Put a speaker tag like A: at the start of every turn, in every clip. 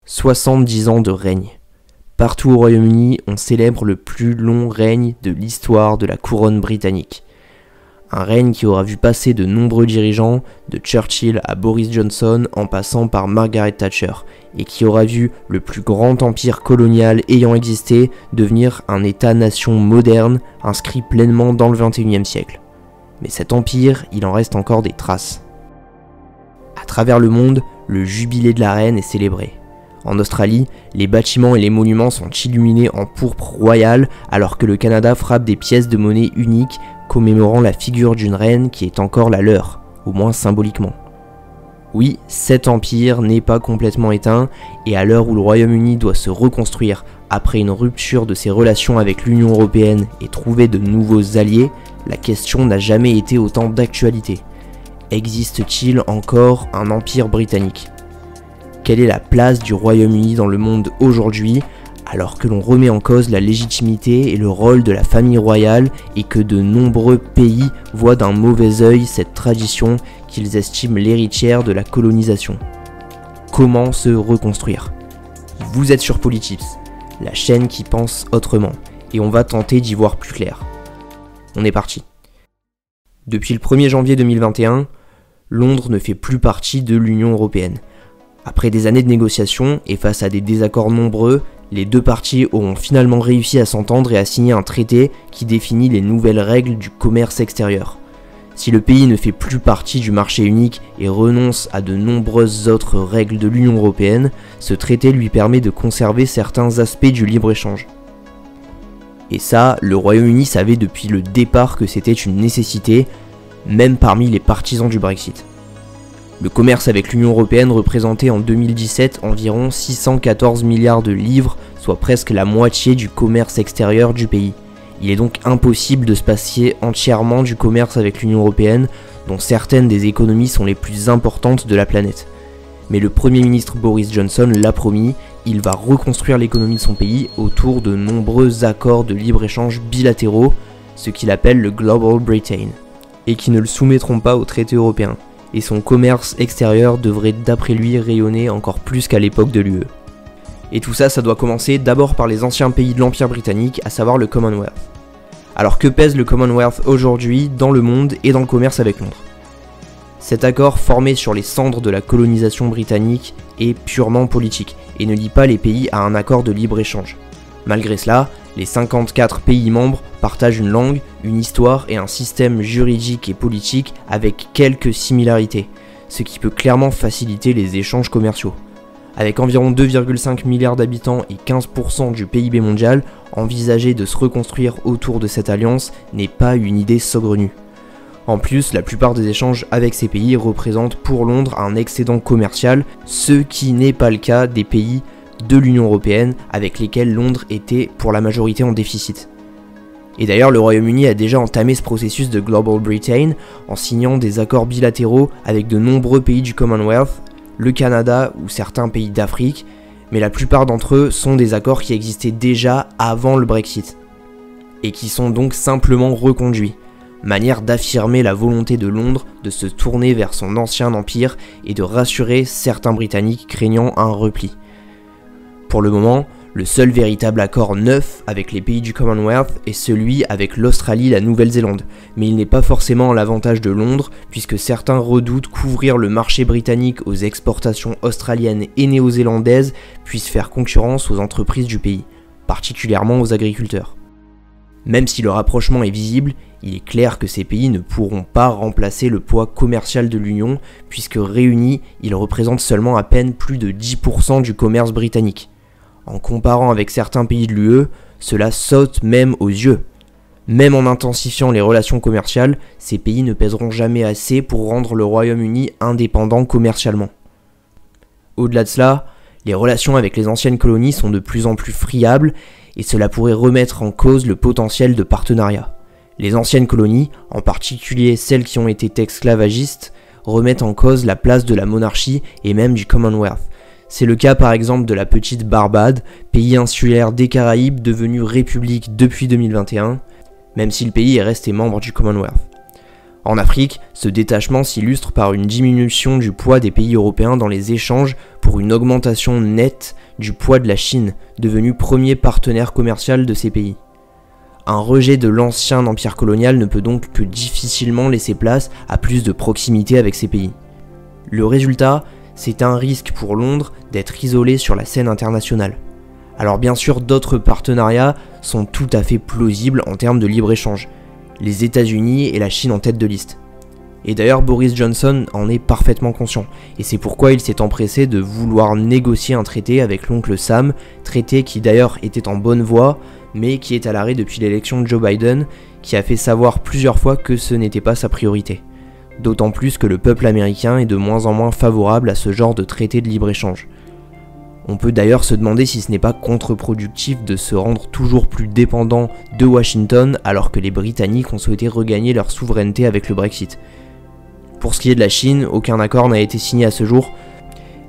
A: 70 ans de règne. Partout au Royaume-Uni, on célèbre le plus long règne de l'histoire de la couronne britannique. Un règne qui aura vu passer de nombreux dirigeants, de Churchill à Boris Johnson en passant par Margaret Thatcher, et qui aura vu le plus grand empire colonial ayant existé devenir un état-nation moderne inscrit pleinement dans le XXIe siècle. Mais cet empire, il en reste encore des traces. À travers le monde, le jubilé de la reine est célébré. En Australie, les bâtiments et les monuments sont illuminés en pourpre royale alors que le Canada frappe des pièces de monnaie uniques commémorant la figure d'une reine qui est encore la leur, au moins symboliquement. Oui, cet empire n'est pas complètement éteint et à l'heure où le Royaume-Uni doit se reconstruire après une rupture de ses relations avec l'Union européenne et trouver de nouveaux alliés, la question n'a jamais été autant d'actualité. Existe-t-il encore un empire britannique ? Quelle est la place du Royaume-Uni dans le monde aujourd'hui, alors que l'on remet en cause la légitimité et le rôle de la famille royale et que de nombreux pays voient d'un mauvais œil cette tradition qu'ils estiment l'héritière de la colonisation. Comment se reconstruire ? Vous êtes sur Polytips, la chaîne qui pense autrement, et on va tenter d'y voir plus clair. On est parti. Depuis le 1er janvier 2021, Londres ne fait plus partie de l'Union européenne. Après des années de négociations et face à des désaccords nombreux, les deux parties auront finalement réussi à s'entendre et à signer un traité qui définit les nouvelles règles du commerce extérieur. Si le pays ne fait plus partie du marché unique et renonce à de nombreuses autres règles de l'Union européenne, ce traité lui permet de conserver certains aspects du libre-échange. Et ça, le Royaume-Uni savait depuis le départ que c'était une nécessité, même parmi les partisans du Brexit. Le commerce avec l'Union européenne représentait en 2017 environ 614 milliards de livres, soit presque la moitié du commerce extérieur du pays. Il est donc impossible de se passer entièrement du commerce avec l'Union européenne, dont certaines des économies sont les plus importantes de la planète. Mais le Premier ministre Boris Johnson l'a promis, il va reconstruire l'économie de son pays autour de nombreux accords de libre-échange bilatéraux, ce qu'il appelle le Global Britain, et qui ne le soumettront pas au traité européen. Et son commerce extérieur devrait d'après lui rayonner encore plus qu'à l'époque de l'UE. Et tout ça, ça doit commencer d'abord par les anciens pays de l'Empire britannique, à savoir le Commonwealth. Alors que pèse le Commonwealth aujourd'hui dans le monde et dans le commerce avec Londres ? Cet accord formé sur les cendres de la colonisation britannique est purement politique et ne lie pas les pays à un accord de libre-échange. Malgré cela, les 54 pays membres partagent une langue, une histoire et un système juridique et politique avec quelques similarités, ce qui peut clairement faciliter les échanges commerciaux. Avec environ 2,5 milliards d'habitants et 15% du PIB mondial, envisager de se reconstruire autour de cette alliance n'est pas une idée saugrenue. En plus, la plupart des échanges avec ces pays représentent pour Londres un excédent commercial, ce qui n'est pas le cas des pays de l'Union européenne avec lesquels Londres était pour la majorité en déficit. Et d'ailleurs, le Royaume-Uni a déjà entamé ce processus de Global Britain en signant des accords bilatéraux avec de nombreux pays du Commonwealth, le Canada ou certains pays d'Afrique, mais la plupart d'entre eux sont des accords qui existaient déjà avant le Brexit, et qui sont donc simplement reconduits, manière d'affirmer la volonté de Londres de se tourner vers son ancien empire et de rassurer certains Britanniques craignant un repli. Pour le moment, le seul véritable accord neuf avec les pays du Commonwealth est celui avec l'Australie et la Nouvelle-Zélande, mais il n'est pas forcément à l'avantage de Londres puisque certains redoutent qu'ouvrir le marché britannique aux exportations australiennes et néo-zélandaises puisse faire concurrence aux entreprises du pays, particulièrement aux agriculteurs. Même si le rapprochement est visible, il est clair que ces pays ne pourront pas remplacer le poids commercial de l'Union puisque réunis, ils représentent seulement à peine plus de 10% du commerce britannique. En comparant avec certains pays de l'UE, cela saute même aux yeux. Même en intensifiant les relations commerciales, ces pays ne pèseront jamais assez pour rendre le Royaume-Uni indépendant commercialement. Au-delà de cela, les relations avec les anciennes colonies sont de plus en plus friables et cela pourrait remettre en cause le potentiel de partenariat. Les anciennes colonies, en particulier celles qui ont été esclavagistes, remettent en cause la place de la monarchie et même du Commonwealth. C'est le cas par exemple de la petite Barbade, pays insulaire des Caraïbes devenu république depuis 2021, même si le pays est resté membre du Commonwealth. En Afrique, ce détachement s'illustre par une diminution du poids des pays européens dans les échanges pour une augmentation nette du poids de la Chine, devenu premier partenaire commercial de ces pays. Un rejet de l'ancien empire colonial ne peut donc que difficilement laisser place à plus de proximité avec ces pays. Le résultat, c'est un risque pour Londres d'être isolé sur la scène internationale. Alors bien sûr, d'autres partenariats sont tout à fait plausibles en termes de libre-échange, les États-Unis et la Chine en tête de liste. Et d'ailleurs, Boris Johnson en est parfaitement conscient, et c'est pourquoi il s'est empressé de vouloir négocier un traité avec l'oncle Sam, traité qui d'ailleurs était en bonne voie, mais qui est à l'arrêt depuis l'élection de Joe Biden, qui a fait savoir plusieurs fois que ce n'était pas sa priorité. D'autant plus que le peuple américain est de moins en moins favorable à ce genre de traité de libre-échange. On peut d'ailleurs se demander si ce n'est pas contre-productif de se rendre toujours plus dépendant de Washington alors que les Britanniques ont souhaité regagner leur souveraineté avec le Brexit. Pour ce qui est de la Chine, aucun accord n'a été signé à ce jour,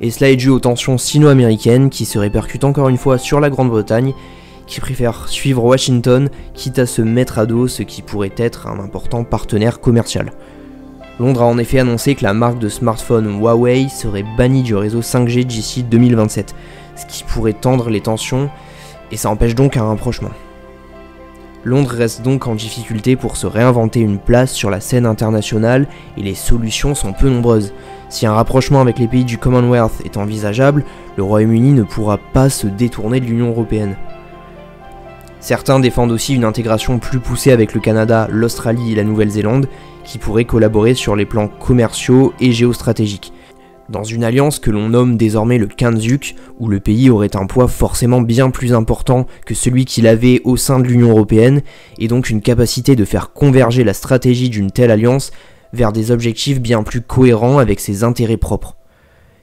A: et cela est dû aux tensions sino-américaines qui se répercutent encore une fois sur la Grande-Bretagne, qui préfère suivre Washington quitte à se mettre à dos ce qui pourrait être un important partenaire commercial. Londres a en effet annoncé que la marque de smartphone Huawei serait bannie du réseau 5G d'ici 2027, ce qui pourrait tendre les tensions, et ça empêche donc un rapprochement. Londres reste donc en difficulté pour se réinventer une place sur la scène internationale, et les solutions sont peu nombreuses. Si un rapprochement avec les pays du Commonwealth est envisageable, le Royaume-Uni ne pourra pas se détourner de l'Union européenne. Certains défendent aussi une intégration plus poussée avec le Canada, l'Australie et la Nouvelle-Zélande, qui pourraient collaborer sur les plans commerciaux et géostratégiques, dans une alliance que l'on nomme désormais le Quinzuk, où le pays aurait un poids forcément bien plus important que celui qu'il avait au sein de l'Union européenne, et donc une capacité de faire converger la stratégie d'une telle alliance vers des objectifs bien plus cohérents avec ses intérêts propres.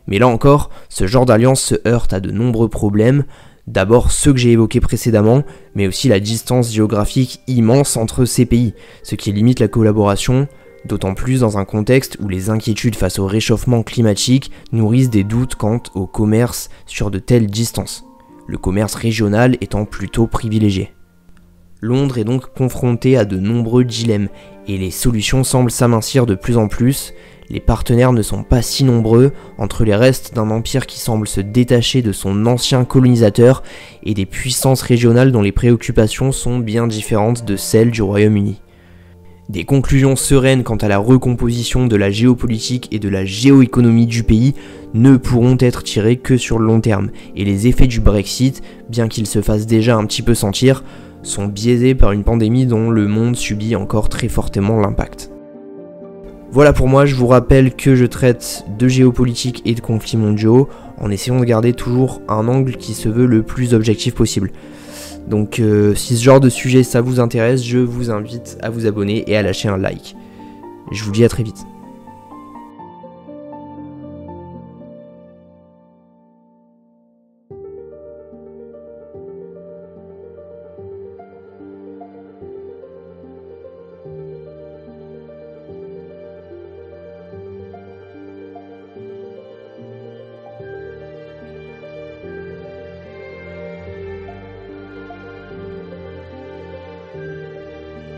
A: Mais là encore, ce genre d'alliance se heurte à de nombreux problèmes, d'abord ceux que j'ai évoqués précédemment, mais aussi la distance géographique immense entre ces pays, ce qui limite la collaboration, d'autant plus dans un contexte où les inquiétudes face au réchauffement climatique nourrissent des doutes quant au commerce sur de telles distances, le commerce régional étant plutôt privilégié. Londres est donc confronté à de nombreux dilemmes, et les solutions semblent s'amincir de plus en plus. Les partenaires ne sont pas si nombreux entre les restes d'un empire qui semble se détacher de son ancien colonisateur et des puissances régionales dont les préoccupations sont bien différentes de celles du Royaume-Uni. Des conclusions sereines quant à la recomposition de la géopolitique et de la géoéconomie du pays ne pourront être tirées que sur le long terme, et les effets du Brexit, bien qu'ils se fassent déjà un petit peu sentir, sont biaisés par une pandémie dont le monde subit encore très fortement l'impact. Voilà pour moi, je vous rappelle que je traite de géopolitique et de conflits mondiaux en essayant de garder toujours un angle qui se veut le plus objectif possible. Donc si ce genre de sujet ça vous intéresse, je vous invite à vous abonner et à lâcher un like. Je vous dis à très vite.